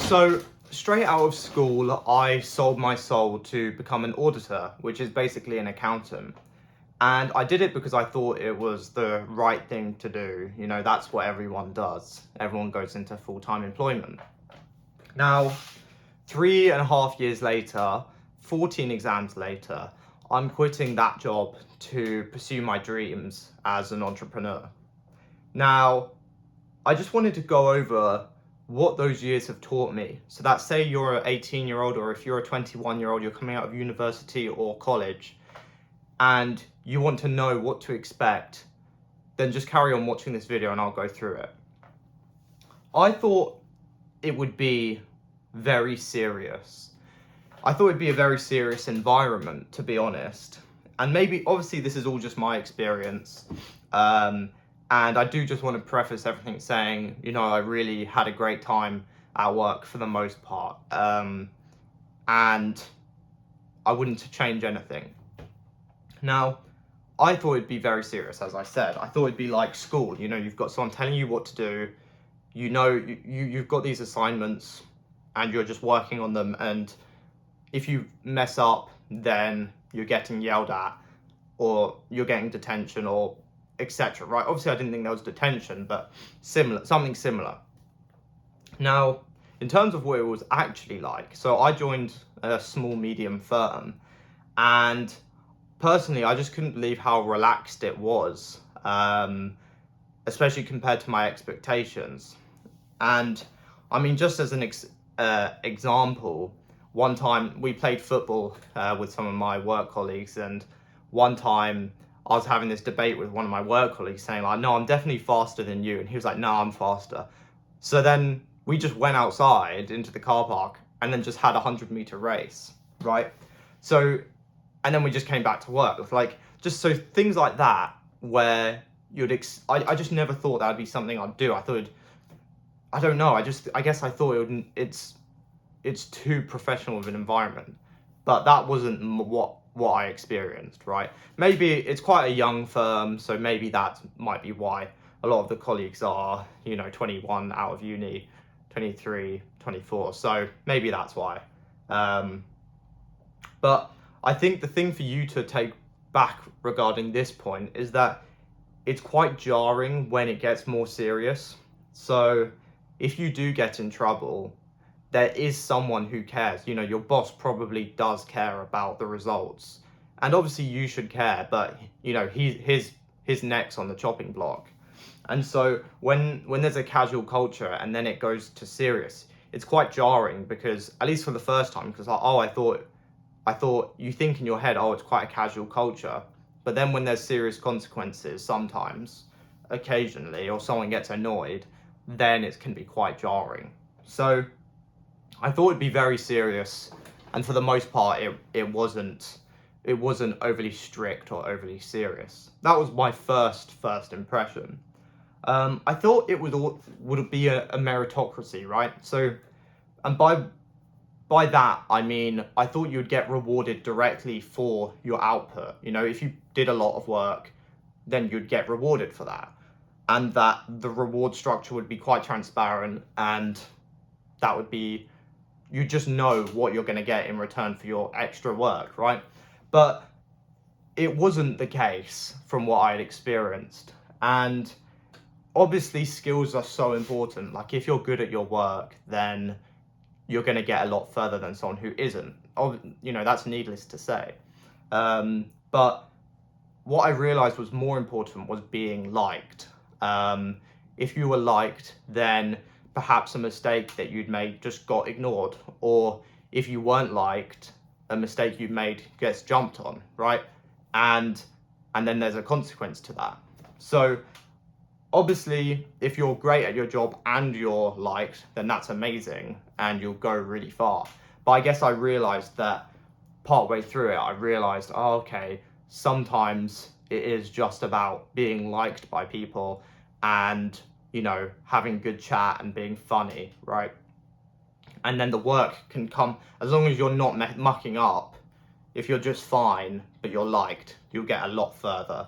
So straight out of school, I sold my soul to become an auditor, which is basically an accountant. And I did it because I thought it was the right thing to do. You know, that's what everyone does. Everyone goes into full-time employment. Now, 3.5 years later, 14 exams later, I'm quitting that job to pursue my dreams as an entrepreneur. Now, I just wanted to go over what those years have taught me. So that, say you're an 18-year-old, or if you're a 21-year-old, you're coming out of university or college, and you want to know what to expect, then just carry on watching this video and I'll go through it. I thought it would be very serious. I thought it'd be a very serious environment, to be honest. And maybe, obviously, this is all just my experience. And I do just want to preface everything saying, you know, I really had a great time at work for the most part. And I wouldn't change anything. Now, I thought it'd be very serious, as I said. I thought it'd be like school. You know, you've got someone telling you what to do. You know, you've got these assignments and you're just working on them. And if you mess up, then you're getting yelled at, or you're getting detention, or etc. Right? Obviously, I didn't think there was detention, but something similar. Now, in terms of what it was actually like, so I joined a small medium firm, and personally, I just couldn't believe how relaxed it was, especially compared to my expectations. And I mean, just as an example, one time we played football with some of my work colleagues, and one time I was having this debate with one of my work colleagues saying like, no, I'm definitely faster than you. And he was like, no, I'm faster. So then we just went outside into the car park and then just had a 100-meter race, right? So, and then we just came back to work. Like, just so things like that where I just never thought that would be something I'd do. I thought, I don't know, I guess I thought it's too professional of an environment. But that wasn't what I experienced, right? Maybe it's quite a young firm, so maybe that might be why a lot of the colleagues are, you know, 21 out of uni, 23, 24. So maybe that's why. But I think the thing for you to take back regarding this point is that it's quite jarring when it gets more serious. So if you do get in trouble, there is someone who cares. You know, your boss probably does care about the results. And obviously you should care, but you know, his neck's on the chopping block. And so when there's a casual culture and then it goes to serious, it's quite jarring, because at least for the first time, because like, I thought you think in your head, oh, it's quite a casual culture. But then when there's serious consequences, sometimes, occasionally, or someone gets annoyed, then it can be quite jarring. So I thought it'd be very serious, and for the most part, it wasn't overly strict or overly serious. That was my first impression. I thought it would be a meritocracy, right? So, and by that I mean I thought you'd get rewarded directly for your output. You know, if you did a lot of work, then you'd get rewarded for that, and that the reward structure would be quite transparent, and that would be, you just know what you're going to get in return for your extra work, right? But it wasn't the case from what I had experienced. And obviously skills are so important. Like, if you're good at your work, then you're going to get a lot further than someone who isn't. You know, that's needless to say. But what I realized was more important was being liked. If you were liked, then perhaps a mistake that you'd made just got ignored, or if you weren't liked, a mistake you made gets jumped on, right? And then there's a consequence to that. So obviously, if you're great at your job and you're liked, then that's amazing and you'll go really far. But I guess I realized that partway through it, I realized, oh, okay, sometimes it is just about being liked by people and, you know, having good chat and being funny, right? And then the work can come, as long as you're not mucking up. If you're just fine, but you're liked, you'll get a lot further.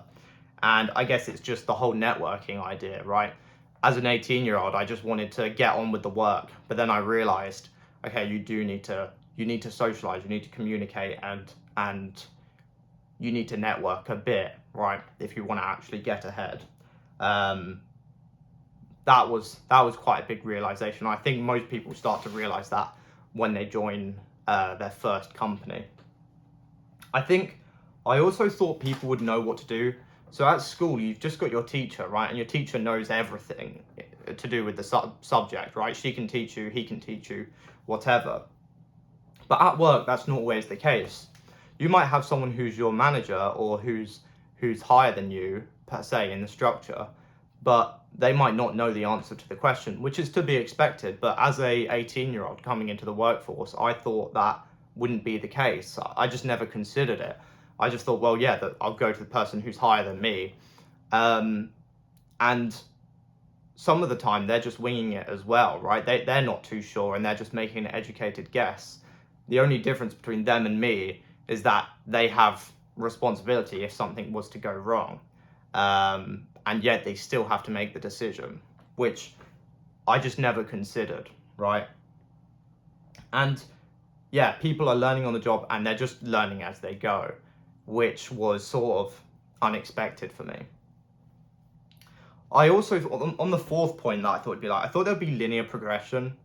And I guess it's just the whole networking idea, right? as an 18-year-old, I just wanted to get on with the work. But then I realized, okay, you need to socialize, you need to communicate, and you need to network a bit, right? If you want to actually get ahead. That was quite a big realization. I think most people start to realize that when they join their first company. I think I also thought people would know what to do. So at school, you've just got your teacher, right? And your teacher knows everything to do with the subject, right? She can teach you, he can teach you, whatever. But at work, that's not always the case. You might have someone who's your manager or who's higher than you, per se, in the structure, but they might not know the answer to the question, which is to be expected. But as a 18-year-old coming into the workforce, I thought that wouldn't be the case. I just never considered it. I just thought, well, yeah, that I'll go to the person who's higher than me. And some of the time they're just winging it as well, right? They're not too sure and they're just making an educated guess. The only difference between them and me is that they have responsibility if something was to go wrong. And yet they still have to make the decision, which I just never considered, right? And yeah, people are learning on the job and they're just learning as they go, which was sort of unexpected for me. I also, on the fourth point that I thought would be like, I thought there'd be linear progression.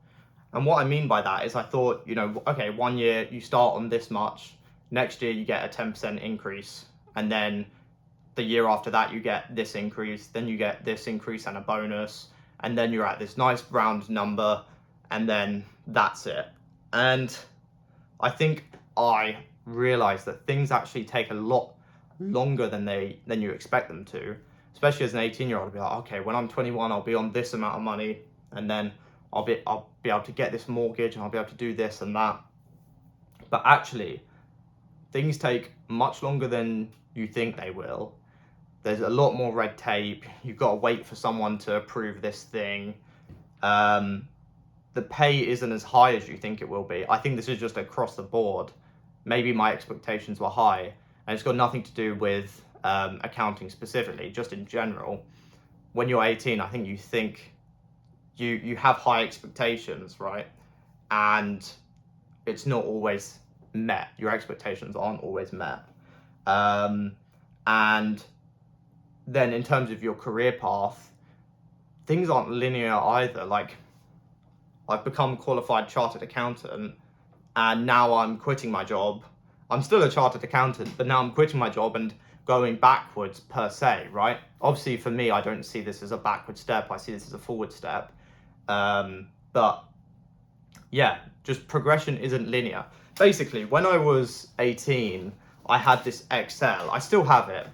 And what I mean by that is I thought, okay, 1 year you start on this much, next year you get a 10% increase, and then the year after that you get this increase, then you get this increase and a bonus, and then you're at this nice round number, and then that's it. And I think I realized that things actually take a lot longer than you expect them to, especially as an 18-year-old. I'll be like, okay, when I'm 21, I'll be on this amount of money, and then I'll be able to get this mortgage, and I'll be able to do this and that. But actually, things take much longer than you think they will. There's a lot more red tape. You've got to wait for someone to approve this thing. The pay isn't as high as you think it will be. I think this is just across the board. Maybe my expectations were high, and it's got nothing to do with accounting specifically, just in general. When you're 18, I think you have high expectations, right? And it's not always met. Your expectations aren't always met. And then in terms of your career path, things aren't linear either. Like, I've become a qualified chartered accountant, and now I'm quitting my job. I'm still a chartered accountant, but now I'm quitting my job and going backwards per se, right? Obviously for me, I don't see this as a backward step. I see this as a forward step. But yeah, just progression isn't linear. Basically, when I was 18, I had this Excel. I still have it,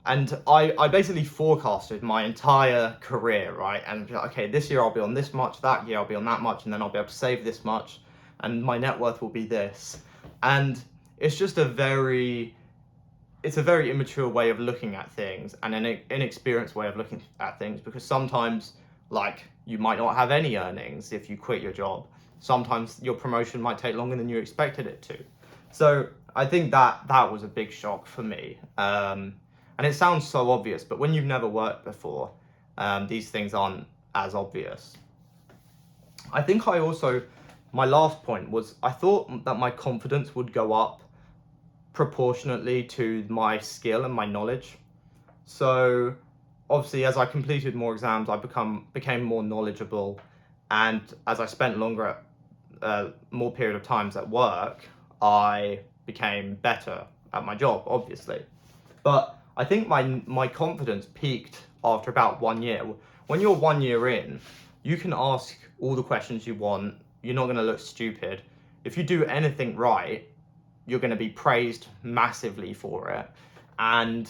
and I basically forecasted my entire career, right? And okay, this year I'll be on this much, that year I'll be on that much, and then I'll be able to save this much, and my net worth will be this. And it's just a very immature way of looking at things, and an inexperienced way of looking at things, because sometimes, like, you might not have any earnings if you quit your job. Sometimes your promotion might take longer than you expected it to. So I think that was a big shock for me. And it sounds so obvious, but when you've never worked before, these things aren't as obvious. I think my last point was, I thought that my confidence would go up proportionately to my skill and my knowledge. So obviously, as I completed more exams, I became more knowledgeable, and as I spent more period of times at work, I became better at my job, obviously. But I think my confidence peaked after about 1 year. When you're 1 year in, you can ask all the questions you want. You're not going to look stupid. If you do anything right, you're going to be praised massively for it. And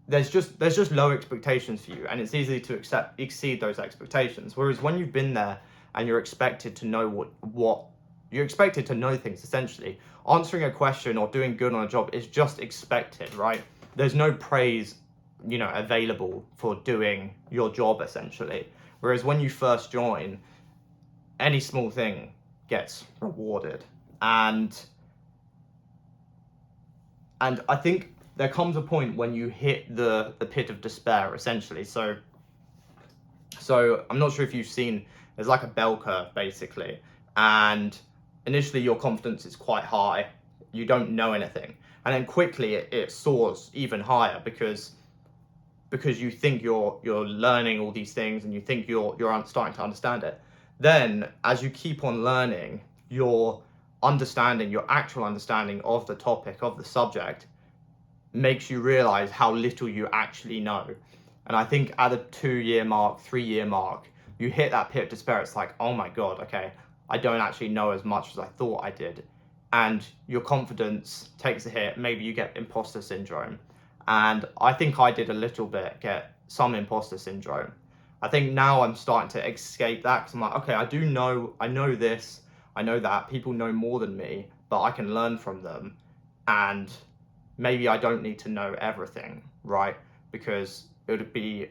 there's just low expectations for you, and it's easy to exceed those expectations. Whereas when you've been there and you're expected to know you're expected to know things, essentially. Answering a question or doing good on a job is just expected, right? There's no praise, available for doing your job, essentially. Whereas when you first join, any small thing gets rewarded. And I think there comes a point when you hit the pit of despair, essentially. So So I'm not sure if you've seen, there's like a bell curve basically, and initially your confidence is quite high, you don't know anything, and then quickly it soars even higher because you think you're learning all these things and you think you're starting to understand it. Then as you keep on learning, your actual understanding of the topic, of the subject, makes you realize how little you actually know. And I think at the 2-year mark, 3-year mark, you hit that pit of despair. It's like, oh my God, okay, I don't actually know as much as I thought I did. And your confidence takes a hit. Maybe you get imposter syndrome. And I think I did a little bit get some imposter syndrome. I think now I'm starting to escape that because I'm like, okay, I know this, I know that. People know more than me, but I can learn from them. And maybe I don't need to know everything, right? Because it would be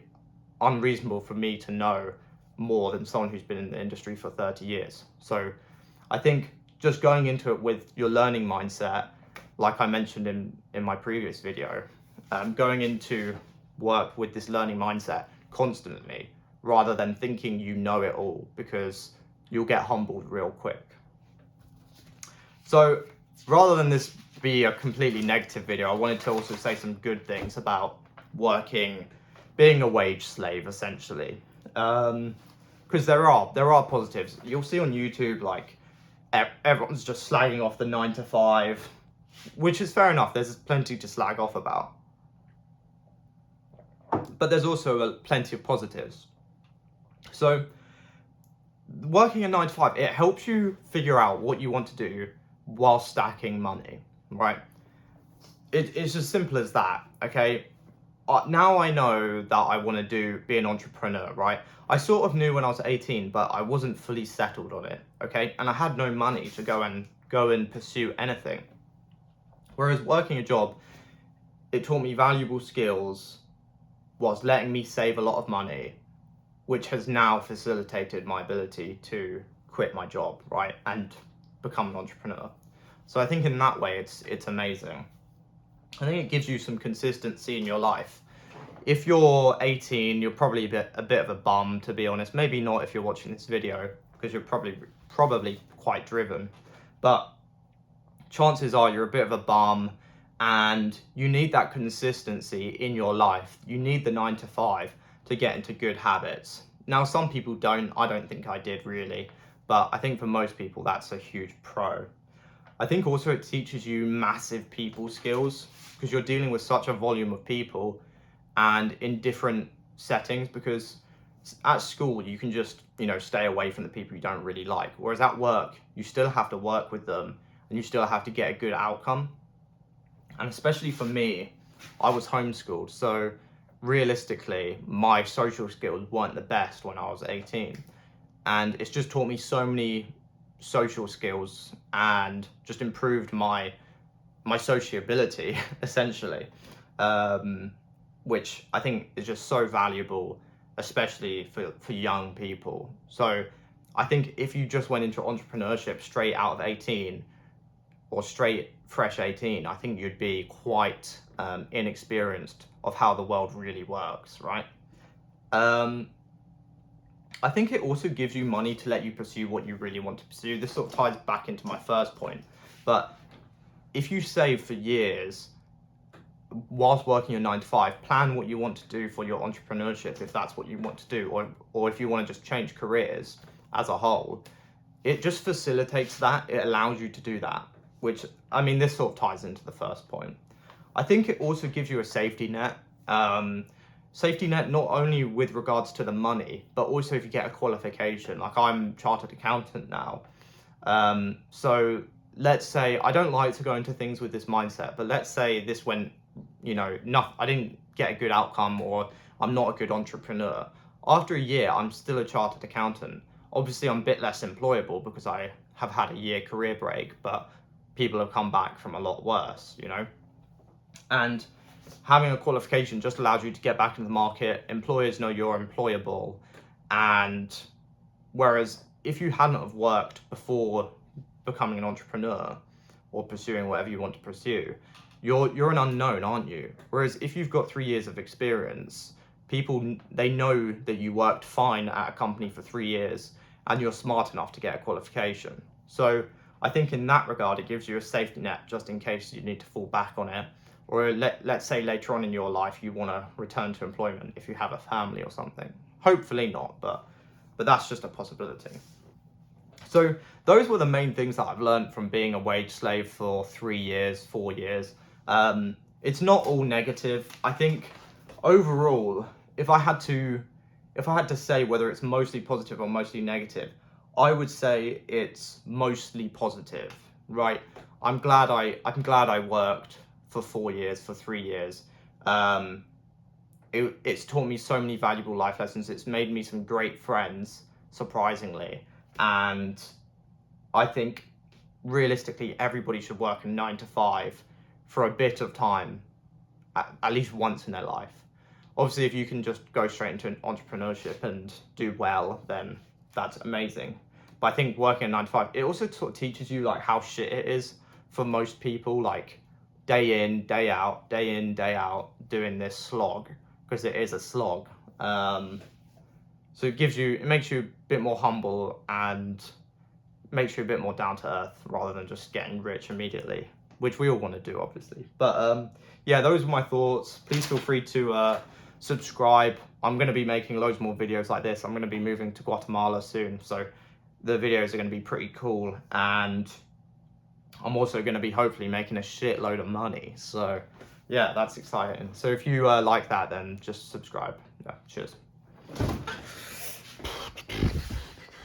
unreasonable for me to know more than someone who's been in the industry for 30 years. So I think just going into it with your learning mindset, like I mentioned in my previous video, going into work with this learning mindset constantly, rather than thinking you know it all, because you'll get humbled real quick. So rather than this be a completely negative video, I wanted to also say some good things about working, being a wage slave, essentially. Because there are positives. You'll see on YouTube, like, everyone's just slagging off the 9 to 5, which is fair enough. There's plenty to slag off about. But there's also plenty of positives. So working a 9 to 5, it helps you figure out what you want to do while stacking money, right? It's as simple as that, okay? Now I know that I want to be an entrepreneur, right? I sort of knew when I was 18, but I wasn't fully settled on it, okay? And I had no money to go and pursue anything. Whereas working a job, it taught me valuable skills, was letting me save a lot of money, which has now facilitated my ability to quit my job, right? And become an entrepreneur. So I think in that way, it's amazing. I think it gives you some consistency in your life. If you're 18, you're probably a bit of a bum, to be honest. Maybe not if you're watching this video, because you're probably quite driven. But chances are you're a bit of a bum, and you need that consistency in your life. You need the 9 to 5 to get into good habits. Now, some people don't. I don't think I did really, but I think for most people that's a huge pro. I think also it teaches you massive people skills, because you're dealing with such a volume of people and in different settings, because at school you can just, stay away from the people you don't really like. Whereas at work, you still have to work with them and you still have to get a good outcome. And especially for me, I was homeschooled. So realistically, my social skills weren't the best when I was 18. And it's just taught me so many social skills and just improved my sociability, essentially, which I think is just so valuable, especially for young people. So I think if you just went into entrepreneurship straight out of 18 or straight fresh 18, I think you'd be quite inexperienced of how the world really works, right? I think it also gives you money to let you pursue what you really want to pursue. This sort of ties back into my first point, but if you save for years whilst working your 9 to 5, plan what you want to do for your entrepreneurship, if that's what you want to do, or if you want to just change careers as a whole, it just facilitates that. It allows you to do that, which, I mean, this sort of ties into the first point. I think it also gives you a safety net. Safety net not only with regards to the money, but also if you get a qualification. Like, I'm chartered accountant now. So let's say, I don't like to go into things with this mindset, but let's say this went, I didn't get a good outcome, or I'm not a good entrepreneur. After a year, I'm still a chartered accountant. Obviously, I'm a bit less employable because I have had a year career break, but people have come back from a lot worse, And having a qualification just allows you to get back into the market. Employers know you're employable. And whereas if you hadn't have worked before becoming an entrepreneur or pursuing whatever you want to pursue, you're an unknown, aren't you? Whereas if you've got 3 years of experience, people, they know that you worked fine at a company for 3 years and you're smart enough to get a qualification. So I think in that regard, it gives you a safety net just in case you need to fall back on it. Or let's say later on in your life, you want to return to employment if you have a family or something. Hopefully not, but that's just a possibility. So those were the main things that I've learned from being a wage slave for 3 years, 4 years. It's not all negative. I think overall, if I had to say whether it's mostly positive or mostly negative, I would say it's mostly positive, right? I'm glad I worked for 4 years, for 3 years. It's taught me so many valuable life lessons. It's made me some great friends, surprisingly. And I think realistically, everybody should work a 9 to 5 for a bit of time, at least once in their life. Obviously, if you can just go straight into entrepreneurship and do well, then that's amazing. But I think working a 9 to 5, it also sort of teaches you like how shit it is for most people, like day in, day out, doing this slog, because it is a slog. So it makes you a bit more humble and makes you a bit more down to earth rather than just getting rich immediately, which we all want to do, obviously. But yeah, those are my thoughts. Please feel free to subscribe. I'm going to be making loads more videos like this. I'm going to be moving to Guatemala soon, so the videos are going to be pretty cool, and I'm also going to be hopefully making a shitload of money. So yeah, that's exciting. So if you like that, then just subscribe. Yeah, cheers.